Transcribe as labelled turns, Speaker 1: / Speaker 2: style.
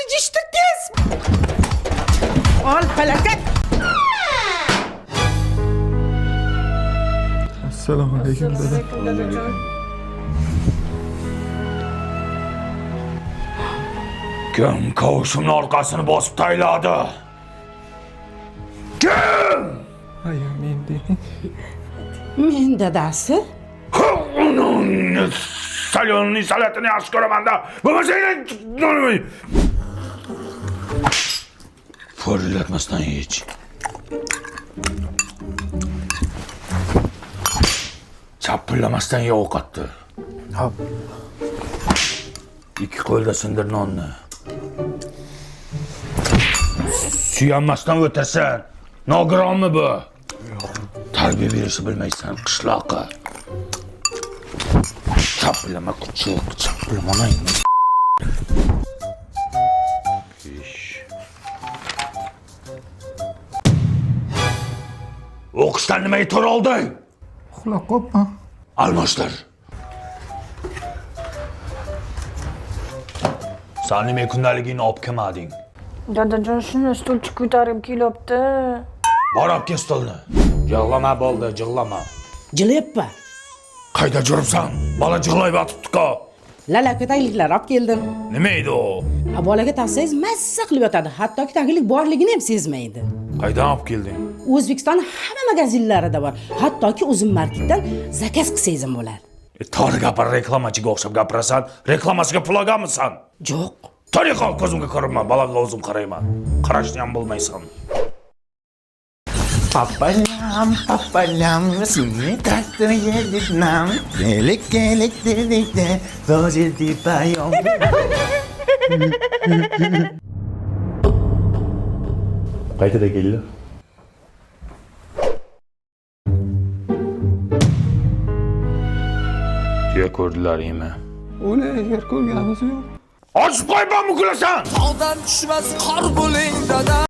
Speaker 1: yetishdi tez. Ol falokat.
Speaker 2: Assalomu alaykum dada.
Speaker 3: Kim kavushimni orqasini bosib tayladi? Kim?
Speaker 2: Ayo men deyman.
Speaker 1: Men dadasi.
Speaker 3: Salyonning salatini yaxshi ko'raman-da. Bo'lmasa Forillatmasdan hech. Chapillamasdan ye ovqatni.
Speaker 2: Hop.
Speaker 3: Ikki qo'lda sindir nonni. Suyanmasdan o'tasan. Nogironmi bu? Tarbiya berishni bilmaysan, qishloqqa. Chapillama kuchuk, chapillamanay. O'qishdan nimaga to'r olding?
Speaker 2: Uxlab qopman.
Speaker 3: Almashtir. Sen nima kundaligingni olib kelmading?
Speaker 4: Dadajon shuni stulchi ko'tarib kelibdi.
Speaker 3: Bor olib kel stolni. Yig'lama bo'ldi, jig'lama.
Speaker 1: Jilyappa.
Speaker 3: Qayda juribsan? Bola jig'layib yotibdi-ku.
Speaker 1: Lala ko'tayliklar olib keldim.
Speaker 3: Nima edi u?
Speaker 1: Bolaga taqsangiz mazza qilib yotadi. Hattoki taglik borligini ham sezmaydi.
Speaker 3: Qaydan olib kelding?
Speaker 1: O'zbekiston hamma magazinlarida bor. Hattoki o'zim marketdan zakaz qilsangiz ham bo'ladi.
Speaker 3: To'g'ri gapir, reklamachiga o'xshab gapirasan. Reklamasiga pul olganmisan?
Speaker 1: Yo'q.
Speaker 3: To'g'ri qol, ko'zimga ko'rinma, bolaga o'zim qarayman. Qarashni ham bilmaysan.
Speaker 5: Papalam, seni tatlı yedik nam. Gelik dedik de, vazildi bayom. Qaytada keldi?
Speaker 3: Tuya ko'rdilaringmi?
Speaker 2: Uni agar ko'rganimiz yo'q.
Speaker 3: Ochib qo'yman, muklasan!
Speaker 6: Tog'dan tushmas qor bo'ling dada.